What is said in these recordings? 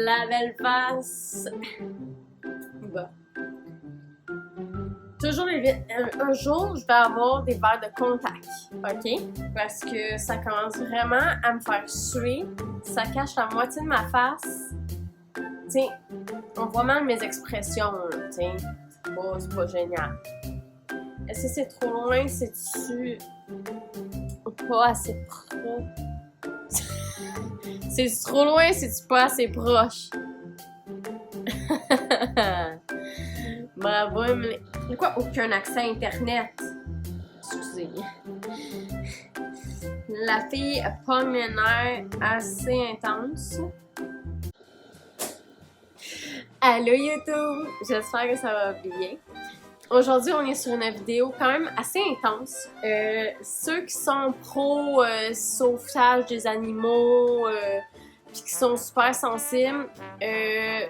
la belle face. Bon. Toujours un jour, je vais avoir des verres de contact, ok? Parce que ça commence vraiment à me faire suer. Ça cache la moitié de ma face. Tiens, on voit mal mes expressions, tiens. C'est pas génial. Est-ce que c'est trop loin? C'est-tu pas assez proche? C'est trop loin? C'est-tu pas assez proche? Bravo, Emily. Pourquoi aucun accès internet? Excusez. La fille a pas un air assez intense. Allô YouTube! J'espère que ça va bien. Aujourd'hui, on est sur une vidéo quand même assez intense. Ceux qui sont pro sauvetage des animaux puis qui sont super sensibles, je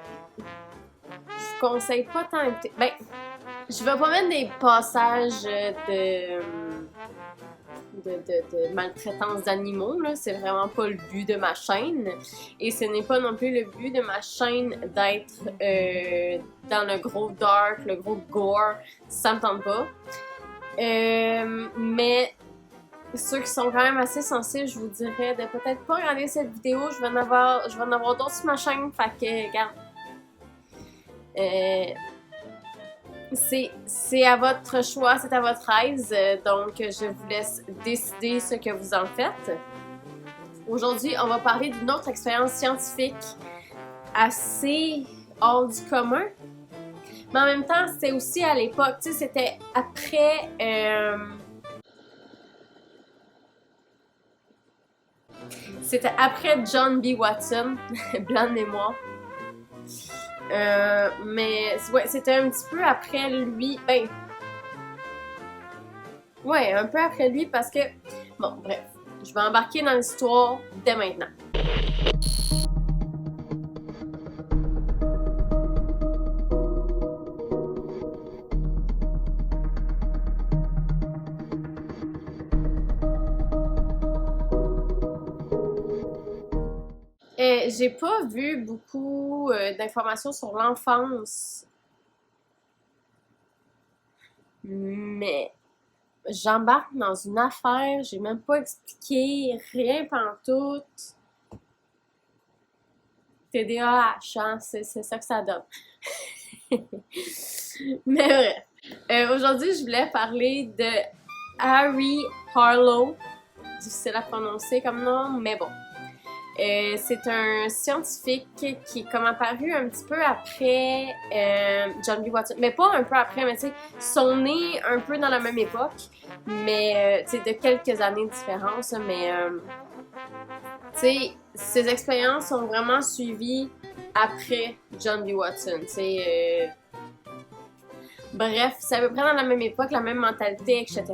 vous conseille pas tant d'écouter. Ben, je vais pas mettre des passages de maltraitance d'animaux, là. C'est vraiment pas le but de ma chaîne. Et ce n'est pas non plus le but de ma chaîne d'être dans le gros dark, le gros gore. Ça me tente pas. Mais ceux qui sont quand même assez sensibles, je vous dirais de peut-être pas regarder cette vidéo. Je vais en avoir d'autres sur ma chaîne. Fait que, regarde. C'est à votre choix, c'est à votre aise, donc je vous laisse décider ce que vous en faites. Aujourd'hui, on va parler d'une autre expérience scientifique assez hors du commun, mais en même temps, c'était aussi à l'époque, tu sais, c'était après... C'était après John B. Watson, blanc de mémoire. Mais ouais, c'était un petit peu après lui. Ben, ouais, un peu après lui parce que. Bon, bref, je vais embarquer dans l'histoire dès maintenant. J'ai pas vu beaucoup d'informations sur l'enfance, mais j'embarque dans une affaire, j'ai même pas expliqué rien pantoute. TDAH, hein, c'est ça que ça donne. Mais bref, aujourd'hui je voulais parler de Harry Harlow, difficile à prononcer comme nom, mais bon. C'est un scientifique qui est comme apparu un petit peu après John B. Watson. Mais pas un peu après, mais tu sais, sont nés un peu dans la même époque, mais tu sais, de quelques années de différence. Mais tu sais, ces expériences sont vraiment suivies après John B. Watson. Tu sais, bref, c'est à peu près dans la même époque, la même mentalité, etc.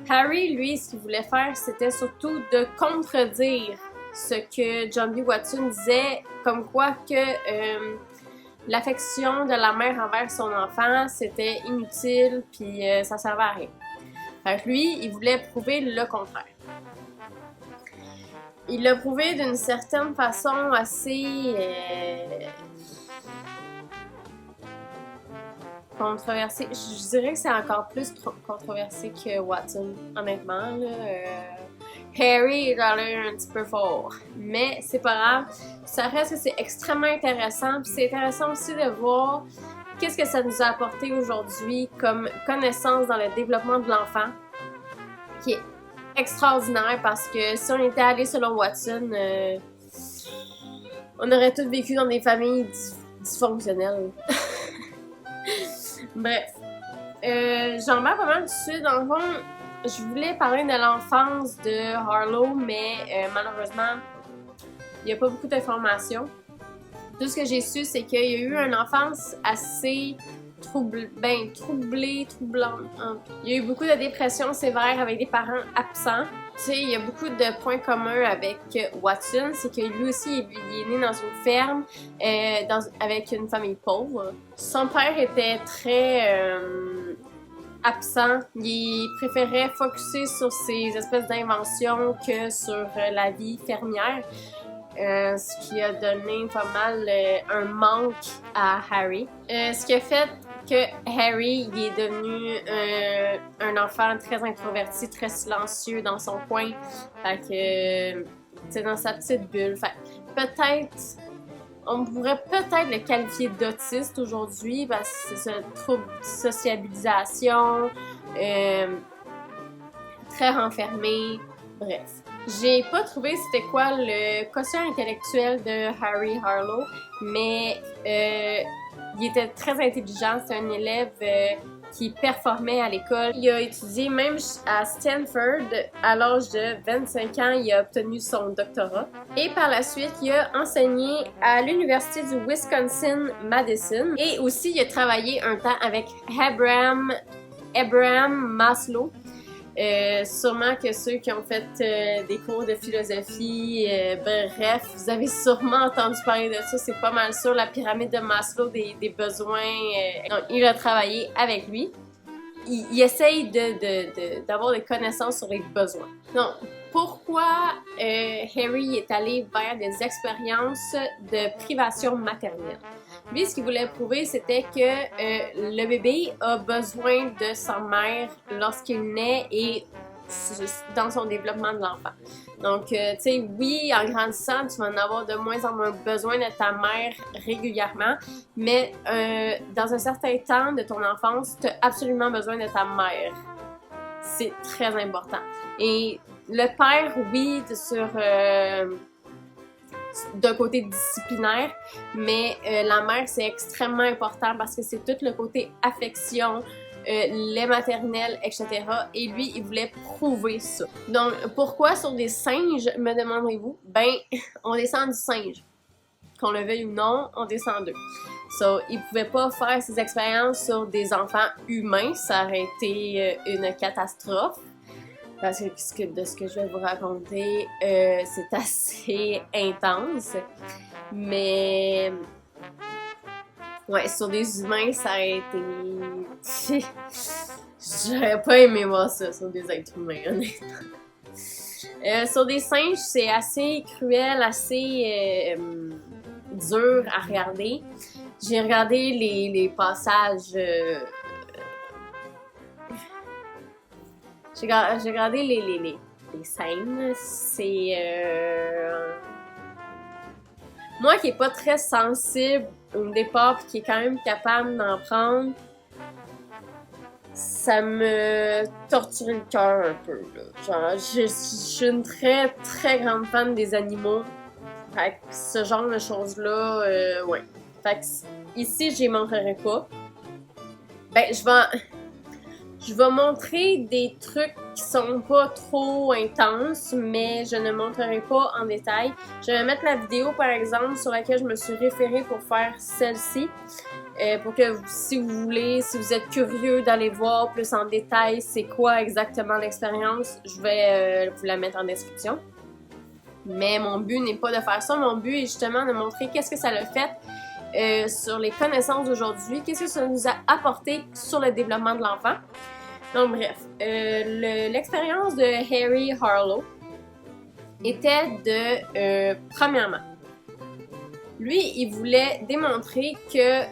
Harry, lui, ce qu'il voulait faire, c'était surtout de contredire ce que John B. Watson disait, comme quoi que l'affection de la mère envers son enfant, c'était inutile, puis ça servait à rien. Fait que lui, il voulait prouver le contraire. Il l'a prouvé d'une certaine façon assez... controversé. Je dirais que c'est encore plus controversé que Watson, honnêtement. Là. Harry est allé un petit peu fort. Mais c'est pas grave. Ça reste que c'est extrêmement intéressant. Puis c'est intéressant aussi de voir qu'est-ce que ça nous a apporté aujourd'hui comme connaissance dans le développement de l'enfant. Qui est extraordinaire parce que si on était allé selon Watson, on aurait tous vécu dans des familles dysfonctionnelles. Bref, j'en vais pas mal dessus. Dans le fond, je voulais parler de l'enfance de Harlow, mais malheureusement, il n'y a pas beaucoup d'informations. Tout ce que j'ai su, c'est qu'il y a eu une enfance assez troublante. Il y a eu beaucoup de dépression sévère avec des parents absents. Tu sais, il y a beaucoup de points communs avec Watson, c'est que lui aussi, il est né dans une ferme avec une famille pauvre. Son père était très absent. Il préférait focusser sur ses espèces d'inventions que sur la vie fermière. ce qui a donné pas mal un manque à Harry. Ce qui a fait que Harry il est devenu un enfant très introverti, très silencieux dans son coin. Fait que, c'est dans sa petite bulle. Fait peut-être, on pourrait peut-être le qualifier d'autiste aujourd'hui parce que c'est ce trouble de sociabilisation, très renfermé, bref. J'ai pas trouvé c'était quoi le quotient intellectuel de Harry Harlow, mais il était très intelligent, c'est un élève qui performait à l'école. Il a étudié même à Stanford à l'âge de 25 ans, il a obtenu son doctorat. Et par la suite, il a enseigné à l'université du Wisconsin-Madison et aussi il a travaillé un temps avec Abraham Maslow. Sûrement que ceux qui ont fait des cours de philosophie, bref, vous avez sûrement entendu parler de ça, c'est pas mal sûr, la pyramide de Maslow des besoins. Donc, il a travaillé avec lui. Il essaye d'avoir des connaissances sur les besoins. Donc, pourquoi Harry est allé vers des expériences de privation maternelle? Lui, ce qu'il voulait prouver, c'était que le bébé a besoin de sa mère lorsqu'il naît et dans son développement de l'enfant. Donc, tu sais, oui, en grandissant, tu vas en avoir de moins en moins besoin de ta mère régulièrement, mais dans un certain temps de ton enfance, tu as absolument besoin de ta mère. C'est très important. Et le père, oui, sur... d'un côté disciplinaire, mais la mère, c'est extrêmement important parce que c'est tout le côté affection, lait maternel, etc. Et lui, il voulait prouver ça. Donc, pourquoi sur des singes, me demanderez-vous? Ben, on descend du singe. Qu'on le veuille ou non, on descend d'eux. So, il pouvait pas faire ses expériences sur des enfants humains, ça aurait été une catastrophe. Parce que de ce que je vais vous raconter, c'est assez intense. Mais ouais, sur des humains, ça aurait été... J'aurais pas aimé voir ça sur des êtres humains, honnêtement. Sur des singes, c'est assez cruel, assez dur à regarder. J'ai regardé les passages... J'ai regardé les scènes, c'est... Moi qui est pas très sensible au départ pis qui est quand même capable d'en prendre, ça me torturait le cœur un peu, là. Genre, je suis une très très grande fan des animaux. Fait que ce genre de choses-là, ouais. Fait que ici, je les montrerai pas. Ben, je vais montrer des trucs qui sont pas trop intenses, mais je ne montrerai pas en détail. Je vais mettre la vidéo, par exemple, sur laquelle je me suis référée pour faire celle-ci. Pour que, si vous voulez, si vous êtes curieux d'aller voir plus en détail c'est quoi exactement l'expérience, je vais vous la mettre en description. Mais mon but n'est pas de faire ça. Mon but est justement de montrer qu'est-ce que ça a fait sur les connaissances d'aujourd'hui, qu'est-ce que ça nous a apporté sur le développement de l'enfant. Donc bref, l'expérience de Harry Harlow était de, premièrement, lui, il voulait démontrer que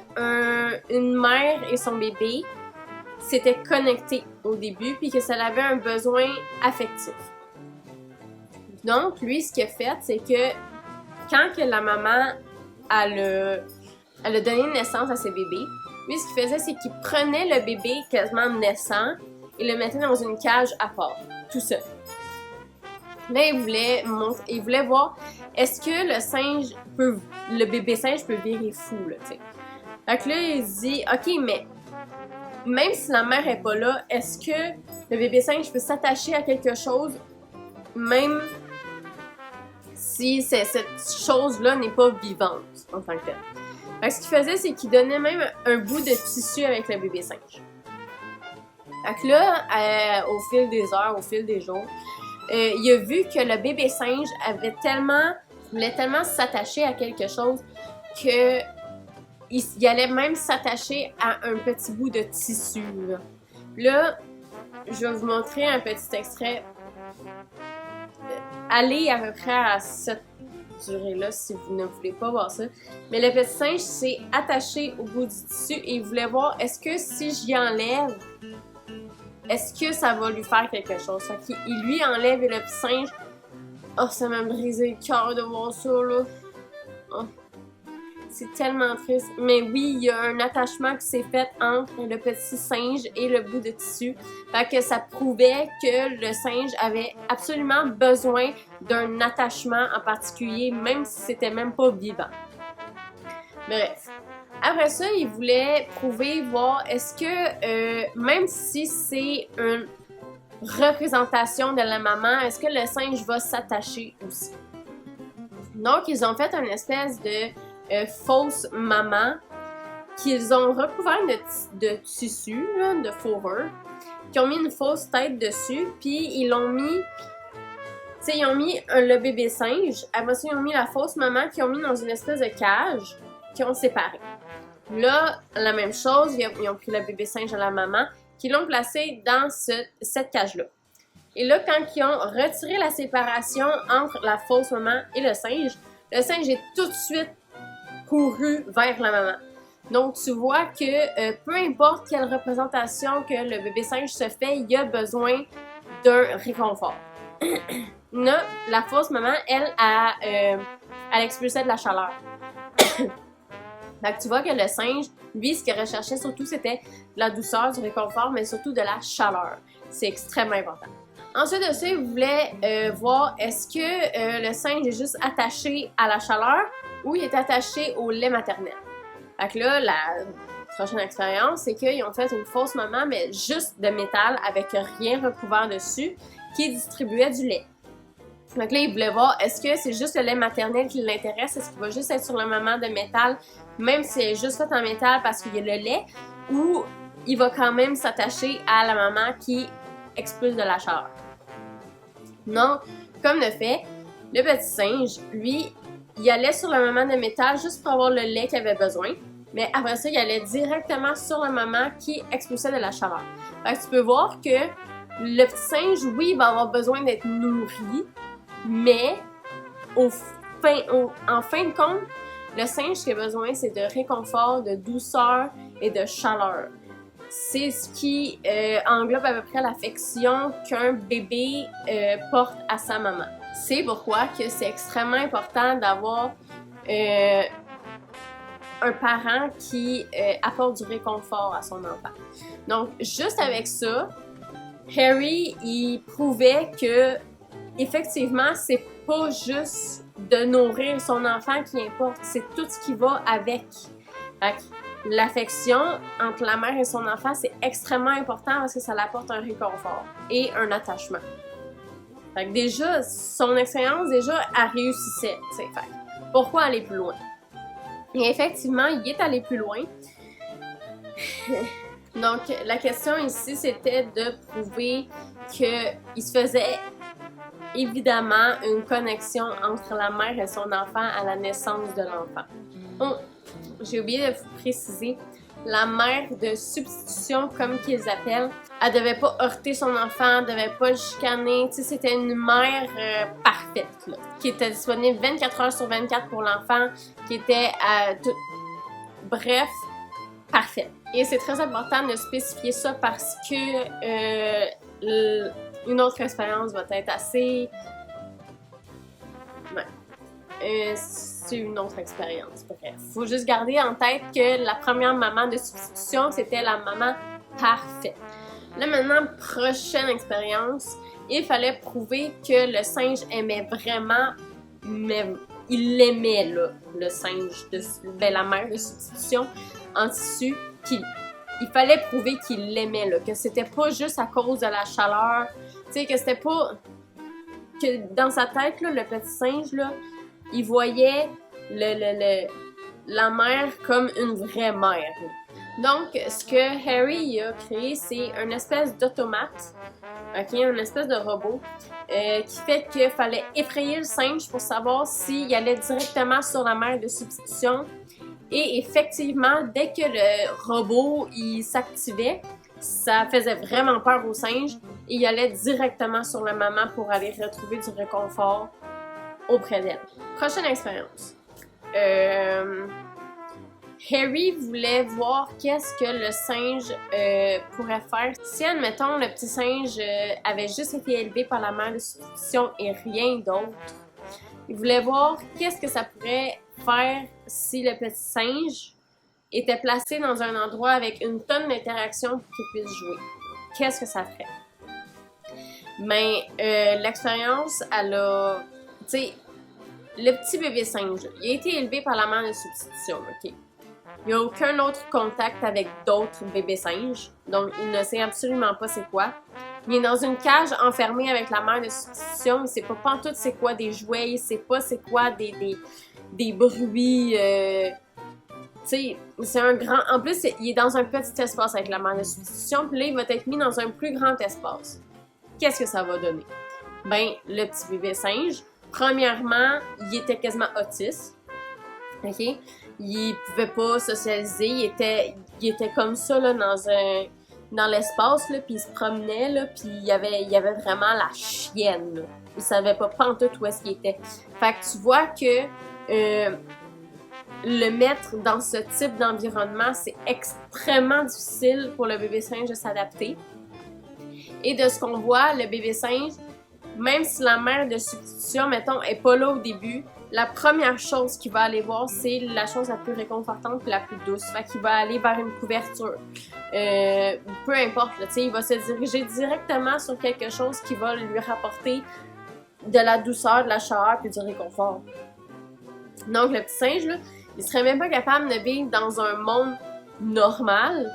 une mère et son bébé s'étaient connectés au début, puis que ça avait un besoin affectif. Donc, lui, ce qu'il a fait, c'est que quand que la maman elle a donné naissance à ses bébés, lui, ce qu'il faisait, c'est qu'il prenait le bébé quasiment naissant et le mettait dans une cage à part, tout seul. Là, il voulait voir, est-ce que le bébé singe peut virer fou, là, tu sais. Fait que là, il se dit, ok, mais même si la mère est pas là, est-ce que le bébé singe peut s'attacher à quelque chose, même si cette chose-là n'est pas vivante, en tant que telle. Fait que ce qu'il faisait, c'est qu'il donnait même un bout de tissu avec le bébé singe. Fait que là, au fil des heures, au fil des jours, il a vu que le bébé singe voulait tellement s'attacher à quelque chose que il allait même s'attacher à un petit bout de tissu. Là, je vais vous montrer un petit extrait. Allez à peu près à durée-là si vous ne voulez pas voir ça. Mais le petit singe s'est attaché au bout du tissu et il voulait voir est-ce que si j'y enlève, est-ce que ça va lui faire quelque chose? Fait qu'il lui enlève et le petit singe, oh, ça m'a brisé le cœur de voir ça, là. Oh. C'est tellement triste. Mais oui, il y a un attachement qui s'est fait entre le petit singe et le bout de tissu. Fait que ça prouvait que le singe avait absolument besoin d'un attachement en particulier, même si c'était même pas vivant. Bref. Après ça, il voulait prouver, voir est-ce que, même si c'est une représentation de la maman, est-ce que le singe va s'attacher aussi? Donc, ils ont fait une espèce de fausse maman qu'ils ont recouvert de tissu, là, de fourrure, qui ont mis une fausse tête dessus, puis ils l'ont mis, tu sais, ils ont mis le bébé singe, après ça, ils ont mis la fausse maman, qu'ils ont mis dans une espèce de cage, qui ont séparé. Là, la même chose, ils ont pris le bébé singe à la maman, qui l'ont placé dans cette cage-là. Et là, quand ils ont retiré la séparation entre la fausse maman et le singe est tout de suite couru vers la maman. Donc, tu vois que peu importe quelle représentation que le bébé singe se fait, il a besoin d'un réconfort. Là, la fausse maman, elle expulsait de la chaleur. Donc, tu vois que le singe, lui, ce qu'il recherchait surtout, c'était de la douceur, du réconfort, mais surtout de la chaleur. C'est extrêmement important. Ensuite de ça, il voulait voir est-ce que le singe est juste attaché à la chaleur ou il est attaché au lait maternel. Fait que là, la prochaine expérience, c'est qu'ils ont fait une fausse maman, mais juste de métal, avec rien recouvert dessus, qui distribuait du lait. Donc là, il voulait voir, est-ce que c'est juste le lait maternel qui l'intéresse? Est-ce qu'il va juste être sur le maman de métal, même si c'est juste fait en métal parce qu'il y a le lait? Ou il va quand même s'attacher à la maman qui expulse de la chaleur? Non, comme le fait, le petit singe, lui, il allait sur la maman de métal juste pour avoir le lait qu'il avait besoin. Mais après ça, il allait directement sur la maman qui expulsait de la chaleur. Fait que tu peux voir que le petit singe, oui, il va avoir besoin d'être nourri, mais en fin de compte, le singe, ce qu'il a besoin, c'est de réconfort, de douceur et de chaleur. C'est ce qui englobe à peu près l'affection qu'un bébé porte à sa maman. C'est pourquoi que c'est extrêmement important d'avoir un parent qui apporte du réconfort à son enfant. Donc, juste avec ça, Harry, il prouvait que effectivement, c'est pas juste de nourrir son enfant qui importe, c'est tout ce qui va avec. Fait que l'affection entre la mère et son enfant, c'est extrêmement important parce que ça l'apporte un réconfort et un attachement. Fait que déjà, son expérience, déjà, elle réussissait. Fait que pourquoi aller plus loin? Et effectivement, il est allé plus loin. Donc, la question ici, c'était de prouver qu'il se faisait évidemment une connexion entre la mère et son enfant à la naissance de l'enfant. Oh, j'ai oublié de vous préciser, la mère de substitution, comme qu'ils appellent, elle devait pas heurter son enfant, elle devait pas le chicaner, tu sais, c'était une mère parfaite, là, qui était disponible 24 heures sur 24 pour l'enfant, qui était bref, parfaite. Et c'est très important de spécifier ça parce que une autre expérience va être assez... Ouais. C'est une autre expérience, bref. Faut juste garder en tête que la première maman de substitution, c'était la maman parfaite. Là, maintenant, prochaine expérience, il fallait prouver que le singe aimait vraiment, mais il l'aimait, là, le singe, la mère de substitution en tissu, il fallait prouver qu'il l'aimait, là, que c'était pas juste à cause de la chaleur, tu sais, que c'était pas... que dans sa tête, là, le petit singe, là, il voyait la mère comme une vraie mère. Donc, ce que Harry a créé, c'est une espèce d'automate, une espèce de robot, qui fait qu'il fallait effrayer le singe pour savoir s'il allait directement sur la mère de substitution. Et effectivement, dès que le robot il s'activait, ça faisait vraiment peur au singe et il allait directement sur la maman pour aller retrouver du réconfort auprès d'elle. Prochaine expérience. Harry voulait voir qu'est-ce que le singe pourrait faire si, admettons, le petit singe avait juste été élevé par la mère de substitution et rien d'autre. Il voulait voir qu'est-ce que ça pourrait faire si le petit singe était placé dans un endroit avec une tonne d'interactions pour qu'il puisse jouer. Qu'est-ce que ça ferait? Mais l'expérience, elle a... Tu sais, le petit bébé singe, il a été élevé par la mère de substitution, ok? Il n'y a aucun autre contact avec d'autres bébés singes, donc il ne sait absolument pas c'est quoi. Il est dans une cage enfermée avec la mère de substitution, il ne sait pas pantoute c'est quoi des jouets, il ne sait pas c'est quoi des bruits. Tu sais, c'est un grand... En plus, il est dans un petit espace avec la mère de substitution, puis là, il va être mis dans un plus grand espace. Qu'est-ce que ça va donner? Ben, le petit bébé singe, premièrement, il était quasiment autiste, ok? Il pouvait pas socialiser, il était comme ça, là, dans l'espace, là, puis il se promenait, là, puis il y avait vraiment la chienne, là. Il savait pas pantoute où est-ce qu'il était. Fait que tu vois que le mettre dans ce type d'environnement, c'est extrêmement difficile pour le bébé singe de s'adapter. Et de ce qu'on voit, le bébé singe, même si la mère de substitution, mettons, est pas là au début, la première chose qu'il va aller voir, c'est la chose la plus réconfortante et la plus douce. Fait qu'il va aller vers une couverture. Peu importe, là, il va se diriger directement sur quelque chose qui va lui rapporter de la douceur, de la chaleur et du réconfort. Donc, le petit singe, là, il serait même pas capable de vivre dans un monde normal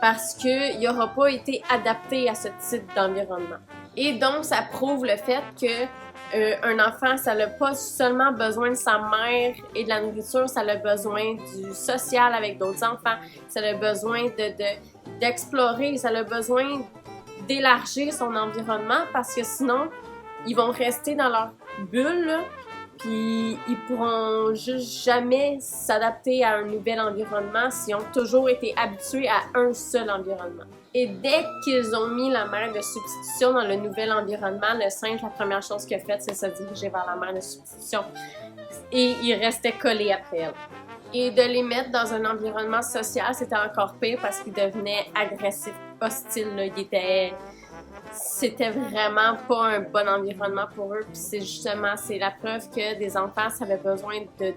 parce qu'il n'aura pas été adapté à ce type d'environnement. Et donc, ça prouve le fait que un enfant, ça n'a pas seulement besoin de sa mère et de la nourriture, ça a besoin du social avec d'autres enfants, ça a besoin d'explorer, ça a besoin d'élargir son environnement parce que sinon, ils vont rester dans leur bulle, là, puis ils pourront juste jamais s'adapter à un nouvel environnement s'ils ont toujours été habitués à un seul environnement. Et dès qu'ils ont mis la mère de substitution dans le nouvel environnement, le singe, la première chose qu'il a faite, c'est se diriger vers la mère de substitution. Et il restait collé après elle. Et de les mettre dans un environnement social, c'était encore pire parce qu'ils devenaient agressifs, hostiles, là. C'était vraiment pas un bon environnement pour eux. Puis c'est la preuve que des enfants, ça avait besoin de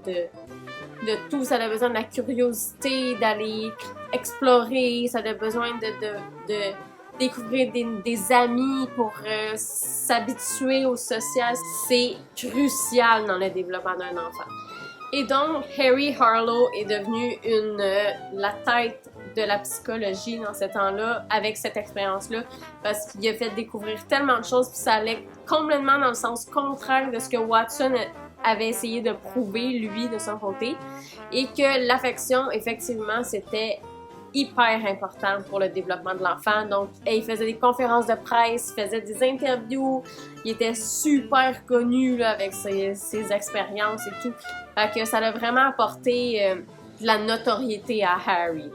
tout. Ça avait besoin de la curiosité, d'aller explorer. Ça avait besoin de découvrir des amis pour s'habituer au social. C'est crucial dans le développement d'un enfant. Et donc, Harry Harlow est devenu la tête de la psychologie dans ce temps-là, avec cette expérience-là, parce qu'il a fait découvrir tellement de choses, puis ça allait complètement dans le sens contraire de ce que Watson avait essayé de prouver, lui, de son côté, et que l'affection, effectivement, c'était hyper important pour le développement de l'enfant. Donc, il faisait des conférences de presse, il faisait des interviews, il était super connu là, avec ses expériences et tout. Fait que ça a vraiment apporté de la notoriété à Harry.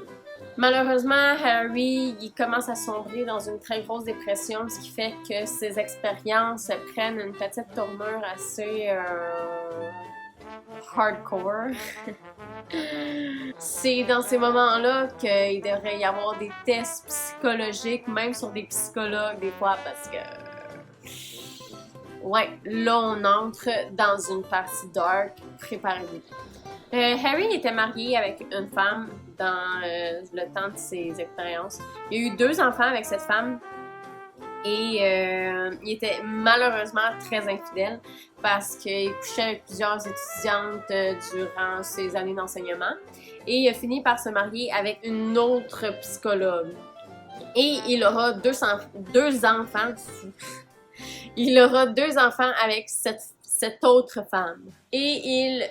Malheureusement, Harry, il commence à sombrer dans une très grosse dépression, ce qui fait que ses expériences prennent une petite tournure assez hardcore. C'est dans ces moments-là qu'il devrait y avoir des tests psychologiques, même sur des psychologues des fois, parce que... Ouais, là on entre dans une partie dark, préparez-vous. Harry était marié avec une femme dans le temps de ses expériences. Il a eu 2 enfants avec cette femme et il était malheureusement très infidèle parce qu'il couchait avec plusieurs étudiantes durant ses années d'enseignement et il a fini par se marier avec une autre psychologue. Et il aura 2 enfants. Il aura 2 enfants avec cette autre femme. Et il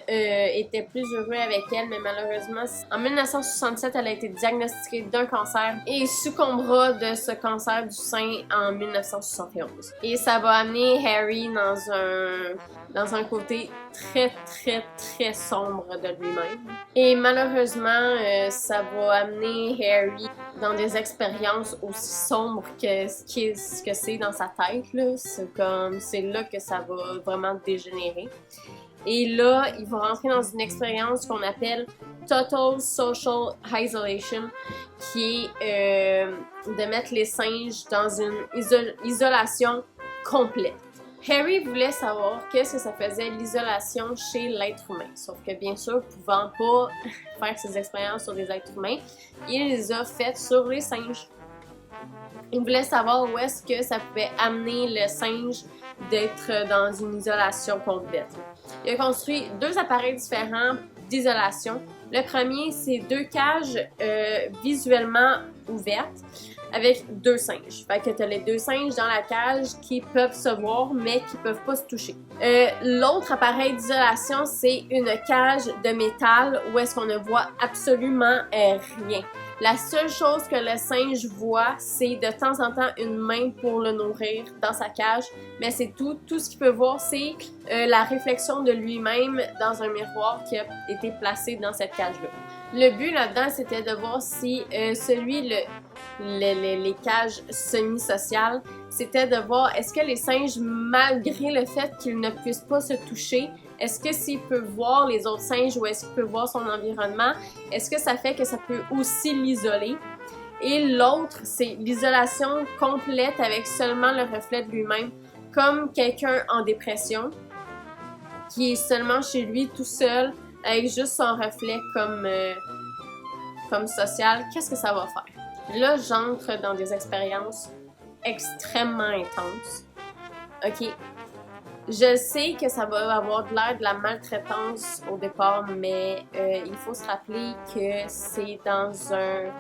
était plus heureux avec elle, mais malheureusement, en 1967, elle a été diagnostiquée d'un cancer et succombera de ce cancer du sein en 1971. Et ça va amener Harry dans un côté très sombre de lui-même. Et malheureusement, ça va amener Harry dans des expériences aussi sombres que ce que c'est dans sa tête, là. C'est là que ça va vraiment dégénérer. Et là, il va rentrer dans une expérience qu'on appelle Total Social Isolation, qui est de mettre les singes dans une isolation complète. Harry voulait savoir qu'est-ce que ça faisait l'isolation chez l'être humain. Sauf que bien sûr, pouvant pas faire ces expériences sur des êtres humains, il les a faites sur les singes. Il voulait savoir où est-ce que ça pouvait amener le singe d'être dans une isolation complète. Il a construit 2 appareils différents d'isolation. Le premier, c'est 2 cages visuellement ouvertes avec 2 singes. Fait que tu as les 2 singes dans la cage qui peuvent se voir, mais qui peuvent pas se toucher. L'autre appareil d'isolation, c'est une cage de métal où est-ce qu'on ne voit absolument rien. La seule chose que le singe voit, c'est de temps en temps une main pour le nourrir dans sa cage, mais c'est tout. Tout ce qu'il peut voir, c'est la réflexion de lui-même dans un miroir qui a été placé dans cette cage-là. Le but là-dedans, c'était de voir si les cages semi-sociales, c'était de voir est-ce que les singes, malgré le fait qu'ils ne puissent pas se toucher, est-ce que s'il peut voir les autres singes ou est-ce qu'il peut voir son environnement, est-ce que ça fait que ça peut aussi l'isoler? Et l'autre, c'est l'isolation complète avec seulement le reflet de lui-même, comme quelqu'un en dépression, qui est seulement chez lui tout seul, avec juste son reflet comme social. Qu'est-ce que ça va faire? Là, j'entre dans des expériences extrêmement intenses. OK? Je sais que ça va avoir de l'air de la maltraitance au départ, mais il faut se rappeler que c'est dans un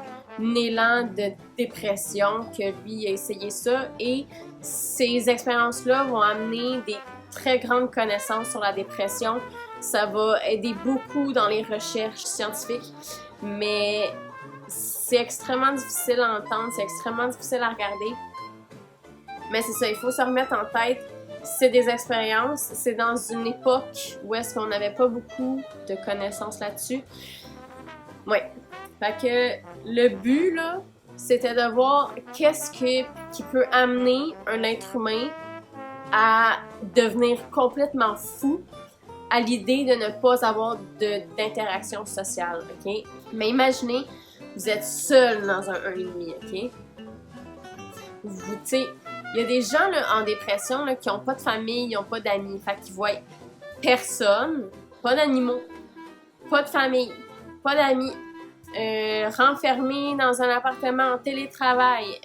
élan de dépression que lui a essayé ça, et ces expériences-là vont amener des très grandes connaissances sur la dépression. Ça va aider beaucoup dans les recherches scientifiques, mais c'est extrêmement difficile à entendre, c'est extrêmement difficile à regarder. Mais c'est ça, il faut se remettre en tête. C'est des expériences, c'est dans une époque où est-ce qu'on n'avait pas beaucoup de connaissances là-dessus. Ouais. Fait que le but, là, c'était de voir qu'est-ce qui peut amener un être humain à devenir complètement fou à l'idée de ne pas avoir d'interaction sociale, OK? Mais imaginez, vous êtes seul dans un 1,5, OK? Tu sais, il y a des gens là, en dépression là, qui n'ont pas de famille, ils n'ont pas d'amis. Fait qu'ils voient personne, pas d'animaux, pas de famille, pas d'amis, renfermés dans un appartement en télétravail,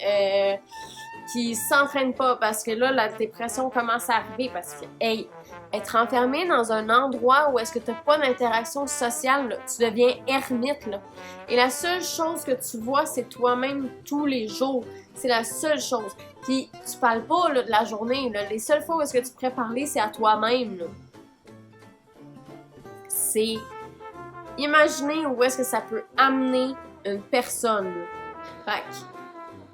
qui s'entraînent pas parce que là, la dépression commence à arriver parce que, hey, être enfermé dans un endroit où est-ce que tu n'as pas d'interaction sociale, là, tu deviens ermite, là. Et la seule chose que tu vois, c'est toi-même tous les jours. C'est la seule chose. Puis tu parles pas là, de la journée. Là. Les seules fois où est-ce que tu pourrais parler, c'est à toi-même. Là. C'est... Imaginez où est-ce que ça peut amener une personne. Là. Fait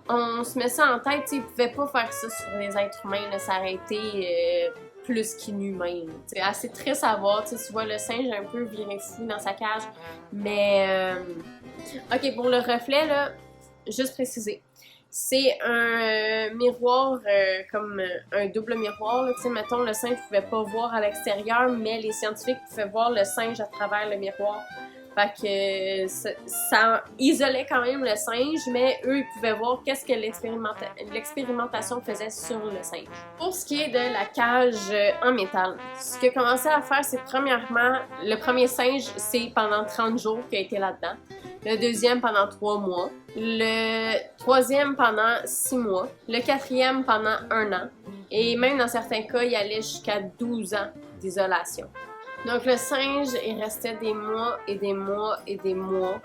on se met ça en tête, ils pouvaient pas faire ça sur les êtres humains. Là. Ça aurait été... plus qu'inhumain. C'est assez triste à voir. Tu vois le singe un peu viré fou dans sa cage. Mais... OK, pour le reflet, là, juste préciser. C'est un miroir comme un double miroir. Tu sais, mettons, le singe ne pouvait pas voir à l'extérieur, mais les scientifiques pouvaient voir le singe à travers le miroir. Fait que ça isolait quand même le singe, mais eux, ils pouvaient voir qu'est-ce que l'expérimentation faisait sur le singe. Pour ce qui est de la cage en métal, ce qu'il a commencé à faire, c'est premièrement, le premier singe, c'est pendant 30 jours qu'il a été là-dedans. Le deuxième pendant 3 mois. Le troisième pendant 6 mois. Le quatrième pendant 1 an. Et même dans certains cas, il allait jusqu'à 12 ans d'isolation. Donc le singe, il restait des mois et des mois et des mois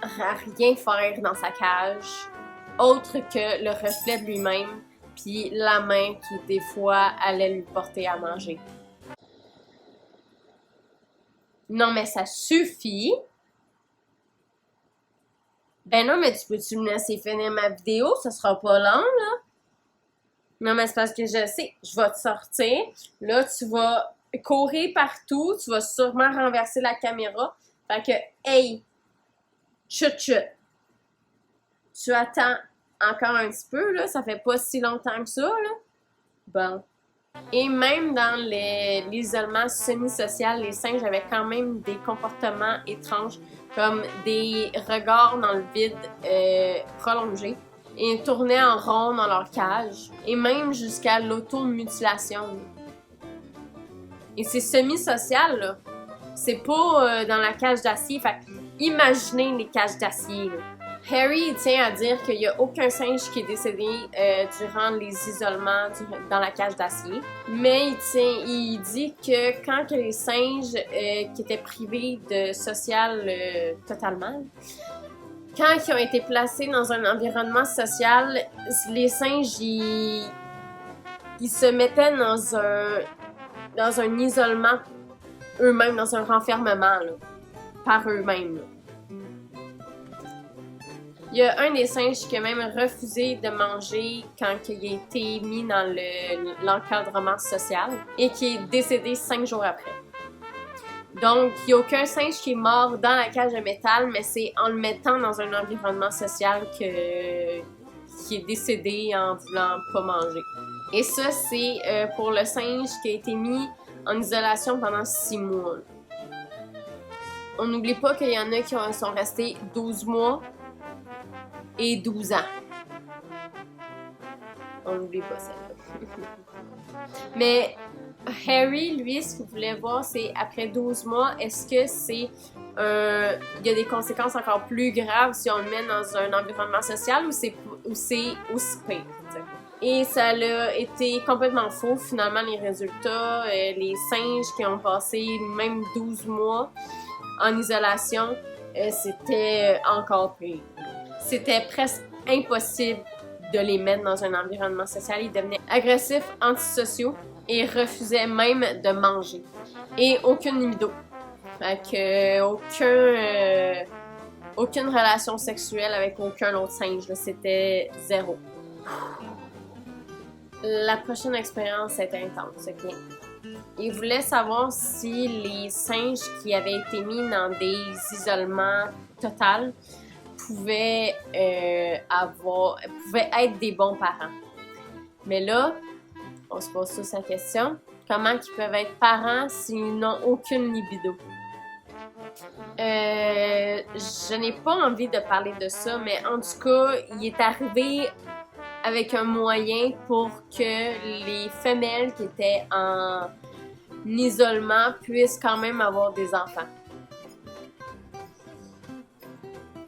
à rien faire dans sa cage, autre que le reflet de lui-même, puis la main qui des fois allait lui porter à manger. Non, mais ça suffit. Ben non, mais tu peux-tu me laisser finir ma vidéo? Ça sera pas long, là. Non, mais c'est parce que je sais, je vais te sortir. Là, tu vas courir partout. Tu vas sûrement renverser la caméra. Fait que, hey, chut chut. Tu attends encore un petit peu, là. Ça fait pas si longtemps que ça, là. Bon. Et même dans l'isolement semi-social, les singes avaient quand même des comportements étranges, comme des regards dans le vide prolongés. Et ils tournaient en rond dans leur cage, et même jusqu'à l'automutilation. Et c'est semi-social, là. C'est pas dans la cage d'acier. Fait imaginez les cages d'acier, là. Harry il tient à dire qu'il n'y a aucun singe qui est décédé durant les isolements dans la cage d'acier. Mais il dit que quand que les singes qui étaient privés de social totalement, quand ils ont été placés dans un environnement social, les singes, ils se mettaient dans un isolement eux-mêmes, dans un renfermement, là, par eux-mêmes, là. Il y a un des singes qui a même refusé de manger quand il a été mis dans l'encadrement social et qui est décédé 5 jours après. Donc, il n'y a aucun singe qui est mort dans la cage de métal, mais c'est en le mettant dans un environnement social qui est décédé en voulant pas manger. Et ça, c'est pour le singe qui a été mis en isolation pendant 6 mois. On n'oublie pas qu'il y en a qui sont restés 12 mois et 12 ans. On n'oublie pas ça. Mais Harry, lui, ce qu'il voulait voir, c'est après 12 mois, est-ce que c'est il y a des conséquences encore plus graves si on le met dans un environnement social ou c'est aussi pire, t'sais. Et ça a été complètement faux. Finalement, les résultats, les singes qui ont passé même 12 mois en isolation, c'était encore pire. C'était presque impossible de les mettre dans un environnement social. Ils devenaient agressifs, antisociaux et refusaient même de manger. Et aucune libido. Fait que aucune relation sexuelle avec aucun autre singe. C'était zéro. La prochaine expérience était intense, ok? Ils voulaient savoir si les singes qui avaient été mis dans des isolements totaux pouvaient être des bons parents. Mais là, on se pose tous la question, comment ils peuvent être parents s'ils n'ont aucune libido? Je n'ai pas envie de parler de ça, mais en tout cas, il est arrivé avec un moyen pour que les femelles qui étaient en isolement puissent quand même avoir des enfants.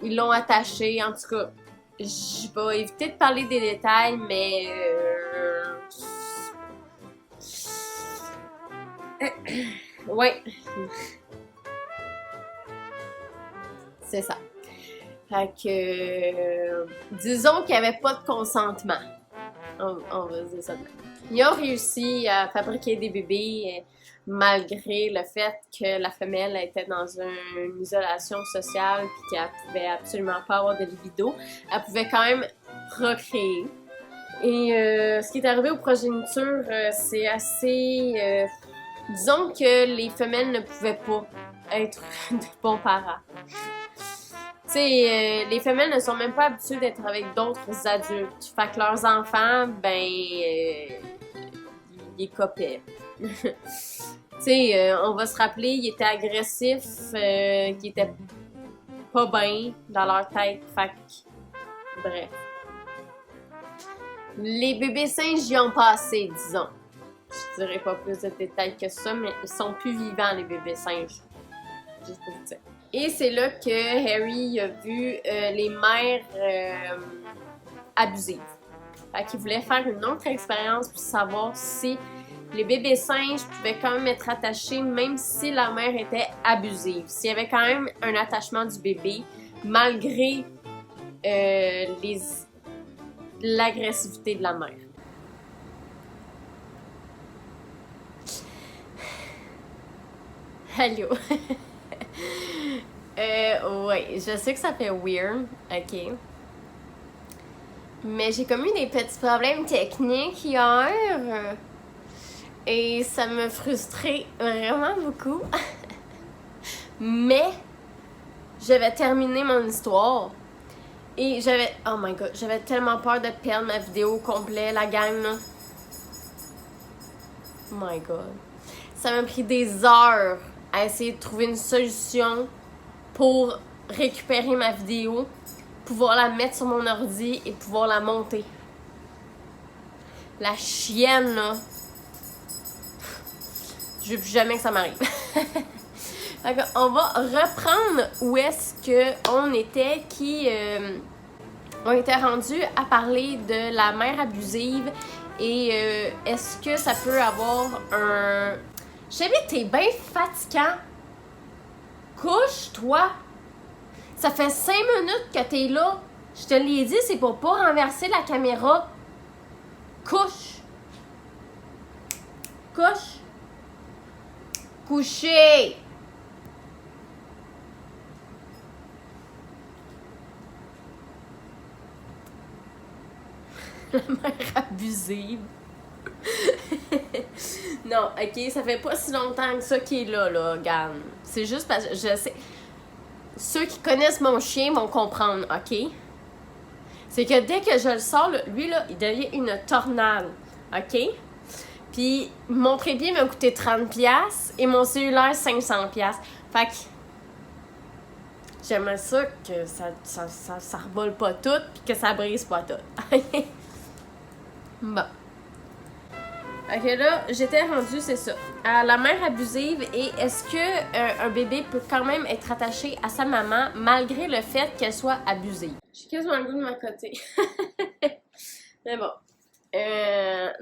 Ils l'ont attaché, en tout cas. Je vais éviter de parler des détails, mais ouais. C'est ça. Fait que disons qu'il n'y avait pas de consentement. On va dire ça. Ils ont réussi à fabriquer des bébés malgré le fait que la femelle était dans une isolation sociale et qu'elle pouvait absolument pas avoir de libido. Elle pouvait quand même procréer. Et ce qui est arrivé aux progénitures, c'est assez... disons que les femelles ne pouvaient pas être de bons parents. Tu sais, les femelles ne sont même pas habituées d'être avec d'autres adultes. Fait que leurs enfants, ben... ils copaient. Tu sais, on va se rappeler, ils étaient agressifs, qu'ils étaient pas bien dans leur tête. Fait que... bref. Les bébés singes y ont passé, disons. Je dirais pas plus de détails que ça, mais ils sont plus vivants, les bébés singes. Juste pour vous dire. Et c'est là que Harry a vu les mères abusives. Fait qu'il voulait faire une autre expérience pour savoir si les bébés singes pouvaient quand même être attachés même si la mère était abusive. S'il y avait quand même un attachement du bébé malgré l'agressivité de la mère. Allô? Ouais, je sais que ça fait weird, ok. Mais j'ai comme eu des petits problèmes techniques hier. Et ça me frustrait vraiment beaucoup. Mais je vais terminer mon histoire. Et j'avais... Oh my god, j'avais tellement peur de perdre ma vidéo au complet, la gang, là. Oh my god. Ça m'a pris des heures à essayer de trouver une solution pour récupérer ma vidéo, pouvoir la mettre sur mon ordi et pouvoir la monter. La chienne, là. Je veux plus jamais que ça m'arrive. On va reprendre où est-ce qu'on était, on était rendu à parler de la mère abusive et est-ce que ça peut avoir un... Je sais bien que t'es bien fatigant. Couche-toi. Ça fait 5 minutes que t'es là. Je te l'ai dit, c'est pour pas renverser la caméra. Couche. Couche. Coucher. La mère abusive. Non, ok, ça fait pas si longtemps que ça qu'il est là, Gan. C'est juste parce que je sais. Ceux qui connaissent mon chien vont comprendre, ok? C'est que dès que je le sors, lui, là, il devient une tornade, ok? Puis, mon trépied m'a coûté 30$ et mon cellulaire 500$. Fait que, j'aimerais ça que ça rebole pas tout puis que ça brise pas tout. Bon. Ok, là, j'étais rendue, c'est ça, à la mère abusive et est-ce que un bébé peut quand même être attaché à sa maman malgré le fait qu'elle soit abusive? J'ai quasiment le goût de m'accoter. Mais bon.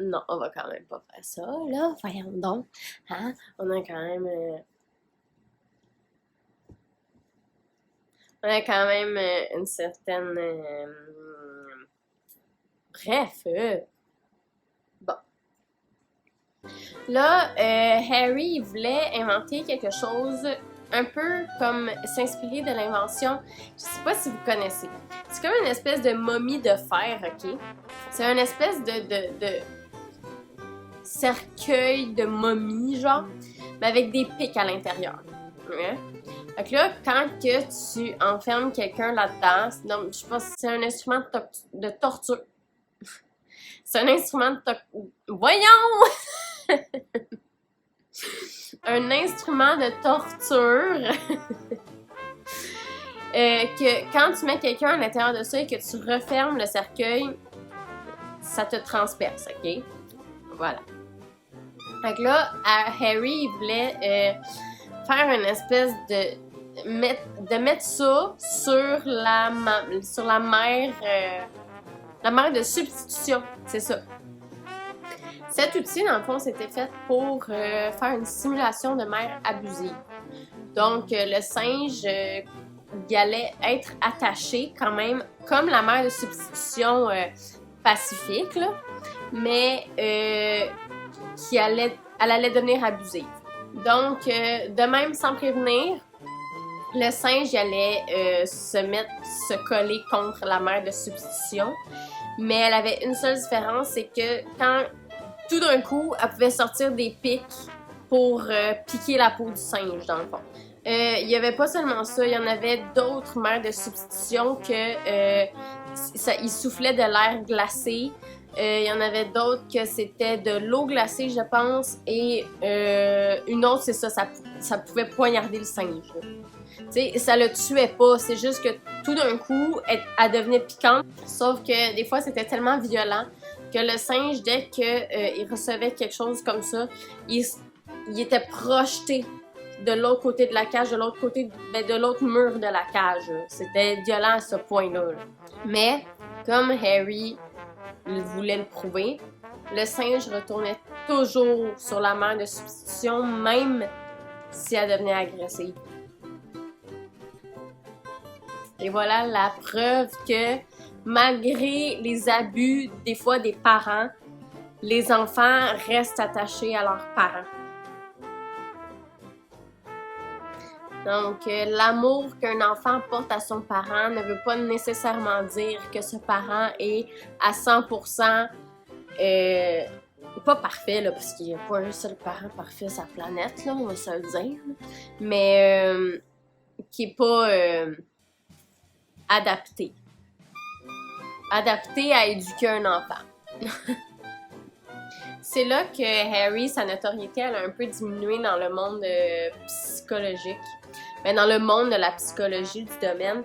Non, on va quand même pas faire ça, là. Voyons donc. Hein? On a quand même... on a quand même une certaine... Bref. Bon. Là, Harry il voulait inventer quelque chose un peu comme s'inspirer de l'invention. Je sais pas si vous connaissez. C'est comme une espèce de momie de fer, ok? C'est une espèce de cercueil de momie, genre, mais avec des pics à l'intérieur. Ouais. Donc là, quand que tu enfermes quelqu'un là-dedans, non, je sais pas si c'est un instrument de torture. C'est un instrument de torture. Voyons! Un instrument de torture que quand tu mets quelqu'un à l'intérieur de ça et que tu refermes le cercueil, ça te transperce, ok? Voilà. Fait que là, Harry, il voulait faire une espèce de mettre ça sur la mère de substitution, c'est ça. Cet outil, dans le fond, c'était fait pour faire une simulation de mère abusive. Donc, le singe, il allait être attaché quand même, comme la mère de substitution pacifique, là, mais elle allait devenir abusive. Donc, de même, sans prévenir, le singe il allait se coller contre la mère de substitution. Mais elle avait une seule différence, c'est que quand tout d'un coup, elle pouvait sortir des pics pour piquer la peau du singe, dans le fond. Il n'y avait pas seulement ça, il y en avait d'autres mères de substitution que il soufflait de l'air glacé. Il y en avait d'autres que c'était de l'eau glacée, je pense, et une autre, c'est ça pouvait poignarder le singe. Tu sais, ça le tuait pas, c'est juste que tout d'un coup, elle devenait piquante. Sauf que des fois, c'était tellement violent que le singe, dès qu'il recevait quelque chose comme ça, il était projeté de l'autre côté de la cage, de l'autre côté, de l'autre mur de la cage. C'était violent à ce point-là. Mais, comme Harry voulait le prouver, le singe retournait toujours sur la mère de substitution, même si elle devenait agressive. Et voilà la preuve que malgré les abus des fois des parents, les enfants restent attachés à leurs parents. Donc, l'amour qu'un enfant porte à son parent ne veut pas nécessairement dire que ce parent est à 100% pas parfait, là, parce qu'il n'y a pas un seul parent parfait sur la planète, là, on va se le dire, mais qui est pas adapté. Adapté à éduquer un enfant. C'est là que Harry, sa notoriété, elle a un peu diminué dans le monde psychologique. Mais dans le monde de la psychologie du domaine,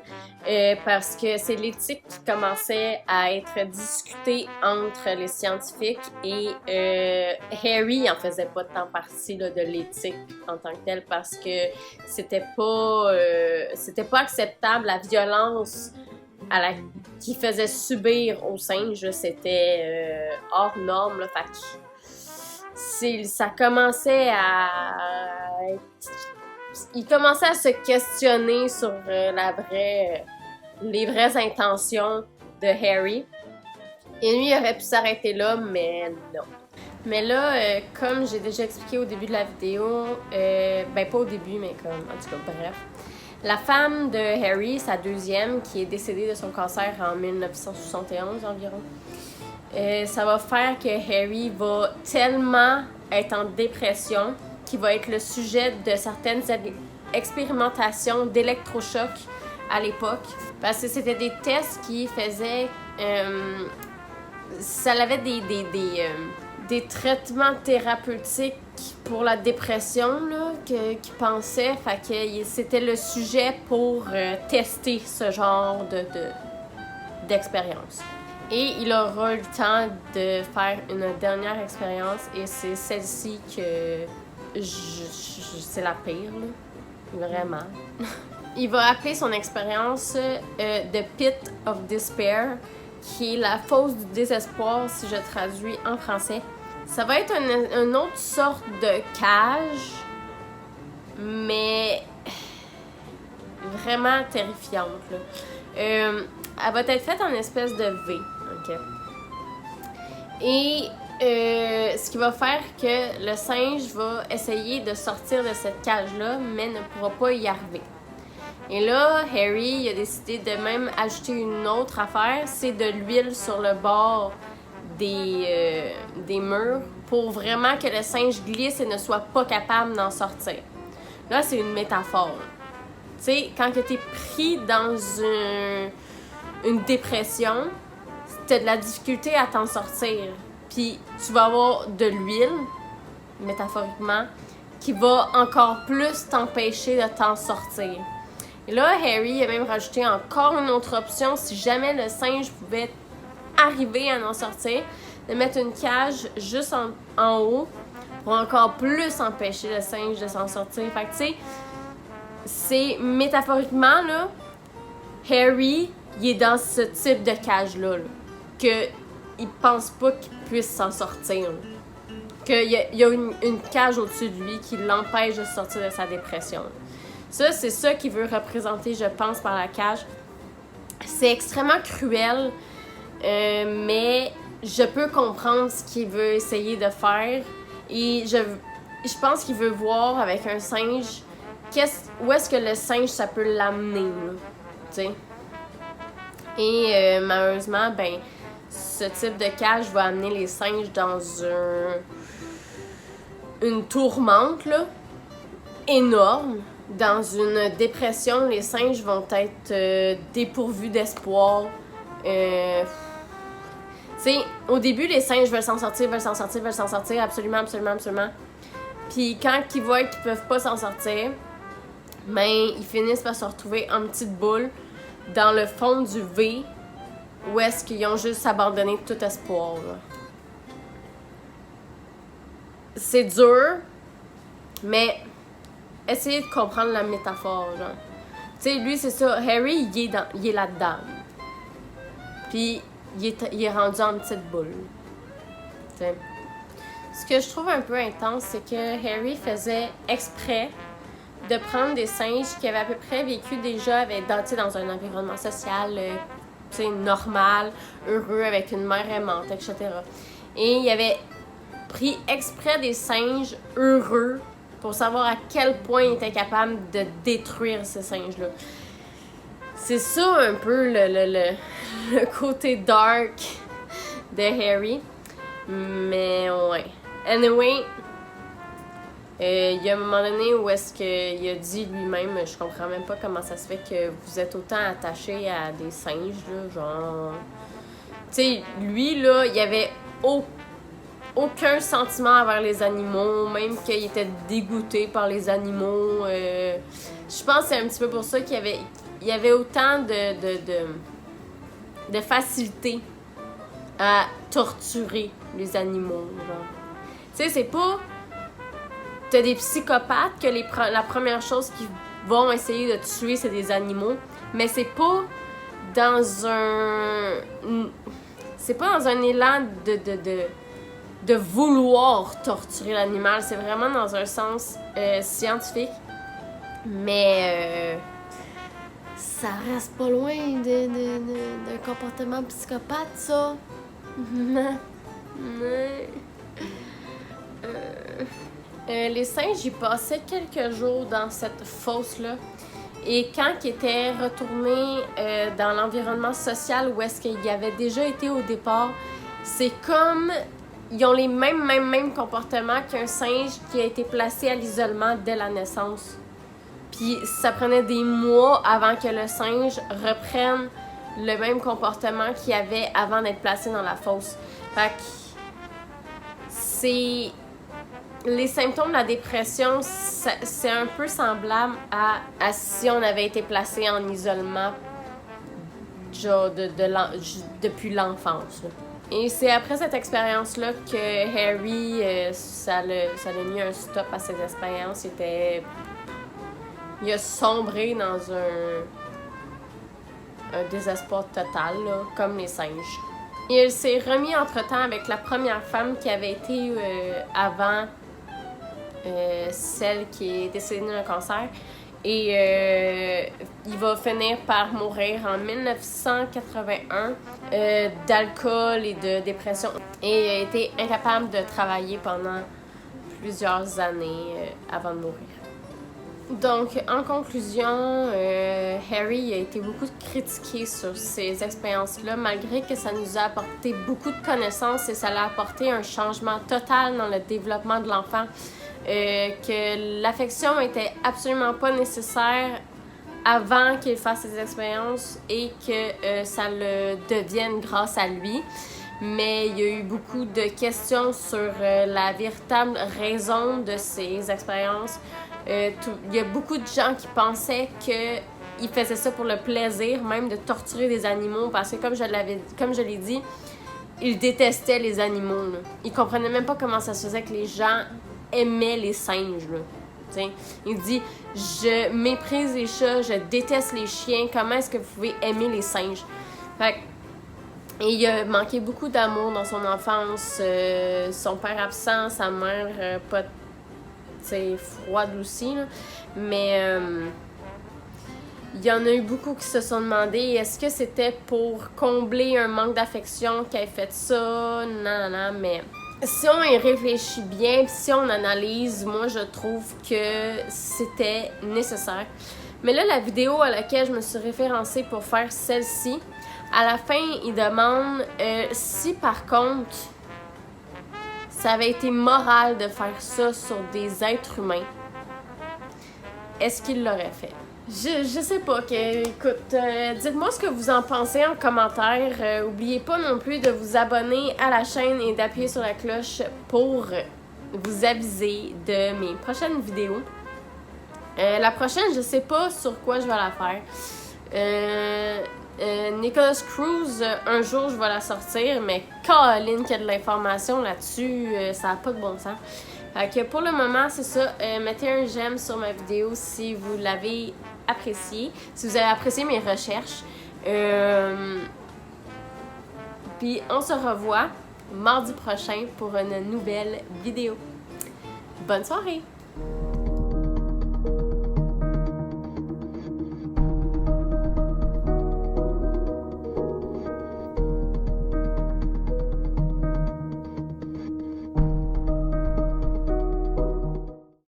parce que c'est l'éthique qui commençait à être discutée entre les scientifiques et Harry en faisait pas tant partie là, de l'éthique en tant que telle parce que c'était pas acceptable la violence qu'il faisait subir aux singes, c'était hors norme là, fait que ça commençait à il commençait à se questionner sur les vraies intentions de Harry. Et lui, il aurait pu s'arrêter là, mais non. Mais là, comme j'ai déjà expliqué au début de la vidéo, ben pas au début, mais comme, en tout cas, bref. La femme de Harry, sa deuxième, qui est décédée de son cancer en 1971 environ, ça va faire que Harry va tellement être en dépression qui va être le sujet de certaines expérimentations d'électrochoc à l'époque. Parce que c'était des tests qui faisaient... ça avait des traitements thérapeutiques pour la dépression là, qu'ils pensaient. Fait que c'était le sujet pour tester ce genre d'expérience. Et il aura eu le temps de faire une dernière expérience et c'est celle-ci que... c'est la pire, là. Vraiment. Il va appeler son expérience The Pit of Despair, qui est la fosse du désespoir, si je traduis en français. Ça va être une autre sorte de cage, mais vraiment terrifiante, là. Elle va être faite en espèce de V, ok? Et ce qui va faire que le singe va essayer de sortir de cette cage-là, mais ne pourra pas y arriver. Et là, Harry a décidé de même ajouter une autre affaire, c'est de l'huile sur le bord des murs pour vraiment que le singe glisse et ne soit pas capable d'en sortir. Là, c'est une métaphore. Tu sais, quand tu es pris dans une dépression, tu as de la difficulté à t'en sortir. Puis tu vas avoir de l'huile, métaphoriquement, qui va encore plus t'empêcher de t'en sortir. Et là, Harry a même rajouté encore une autre option si jamais le singe pouvait arriver à en sortir, de mettre une cage juste en haut pour encore plus empêcher le singe de s'en sortir. Fait que tu sais, c'est métaphoriquement, là, Harry, il est dans ce type de cage-là, là, que il pense pas qu'il puisse s'en sortir. Qu'il y a une cage au-dessus de lui qui l'empêche de sortir de sa dépression. Ça, c'est ça qu'il veut représenter, je pense, par la cage. C'est extrêmement cruel, mais je peux comprendre ce qu'il veut essayer de faire. Et je pense qu'il veut voir avec un singe où est-ce que le singe, ça peut l'amener, tu sais. Et malheureusement, ben, ce type de cage va amener les singes dans une tourmente, là, énorme. Dans une dépression, les singes vont être dépourvus d'espoir. Tu sais, au début, les singes veulent s'en sortir, absolument. Puis quand ils voient qu'ils peuvent pas s'en sortir, ben, ils finissent par se retrouver en petite boule dans le fond du V, où est-ce qu'ils ont juste abandonné tout espoir, là. C'est dur, mais essayez de comprendre la métaphore, genre. Tu sais, lui, c'est ça. Harry, il est là-dedans. Puis, il est rendu en petite boule. T'sais. Ce que je trouve un peu intense, c'est que Harry faisait exprès de prendre des singes qui avaient à peu près vécu déjà dans un environnement social normal, heureux, avec une mère aimante, etc. Et il avait pris exprès des singes heureux pour savoir à quel point il était capable de détruire ce singe-là. C'est ça un peu le côté dark de Harry. Mais ouais. Anyway, il y a un moment donné où est-ce qu'il a dit lui-même, je comprends même pas comment ça se fait que vous êtes autant attaché à des singes, là, genre... Tu sais, lui, là, il y avait aucun sentiment envers les animaux, même qu'il était dégoûté par les animaux. Je pense que c'est un petit peu pour ça qu'il y avait autant de facilité à torturer les animaux, genre. Tu sais, c'est pas... T'as des psychopathes que la première chose qu'ils vont essayer de tuer, c'est des animaux. Mais c'est pas dans un... C'est pas dans un élan de vouloir torturer l'animal. C'est vraiment dans un sens scientifique. Mais... ça reste pas loin d'un comportement psychopathe, ça. Les singes, ils passaient quelques jours dans cette fosse-là. Et quand ils étaient retournés dans l'environnement social où est-ce qu'ils avaient déjà été au départ, c'est comme... Ils ont les mêmes comportements qu'un singe qui a été placé à l'isolement dès la naissance. Puis ça prenait des mois avant que le singe reprenne le même comportement qu'il avait avant d'être placé dans la fosse. Fait que c'est... Les symptômes de la dépression, c'est un peu semblable à si on avait été placé en isolement genre depuis l'enfance. Et c'est après cette expérience-là que Harry, ça l'a mis un stop à ses expériences. Il a sombré dans un désespoir total, là, comme les singes. Et il s'est remis entre-temps avec la première femme qui avait été avant celle qui est décédée d'un cancer. Et il va finir par mourir en 1981 d'alcool et de dépression. Et il a été incapable de travailler pendant plusieurs années avant de mourir. Donc, en conclusion, Harry a été beaucoup critiqué sur ces expériences-là, malgré que ça nous a apporté beaucoup de connaissances et ça l'a apporté un changement total dans le développement de l'enfant. Que l'affection était absolument pas nécessaire avant qu'il fasse ses expériences et que ça le devienne grâce à lui. Mais il y a eu beaucoup de questions sur la véritable raison de ces expériences. Il y a beaucoup de gens qui pensaient qu'il faisait ça pour le plaisir, même de torturer des animaux, parce que comme je l'ai dit, il détestait les animaux, là. Il comprenait même pas comment ça se faisait que les gens aimaient les singes, là. T'sais, il dit « Je méprise les chats, je déteste les chiens, comment est-ce que vous pouvez aimer les singes? » Fait que, et il a manqué beaucoup d'amour dans son enfance, son père absent, sa mère pas froide aussi, là. Mais il y en a eu beaucoup qui se sont demandé est-ce que c'était pour combler un manque d'affection qu'elle ait fait ça? Non, mais si on y réfléchit bien, pis si on analyse, moi je trouve que c'était nécessaire. Mais là, la vidéo à laquelle je me suis référencée pour faire celle-ci, à la fin, il demande si par contre ça avait été moral de faire ça sur des êtres humains, est-ce qu'il l'aurait fait? Je sais pas. Écoute, dites-moi ce que vous en pensez en commentaire. Oubliez pas non plus de vous abonner à la chaîne et d'appuyer sur la cloche pour vous aviser de mes prochaines vidéos. La prochaine, je sais pas sur quoi je vais la faire. Nicholas Cruz, un jour je vais la sortir, mais Colin qu'il y a de l'information là-dessus, ça n'a pas de bon sens. Fait que pour le moment, c'est ça. Mettez un j'aime sur ma vidéo si vous l'avez apprécié, si vous avez apprécié mes recherches. Puis on se revoit mardi prochain pour une nouvelle vidéo. Bonne soirée!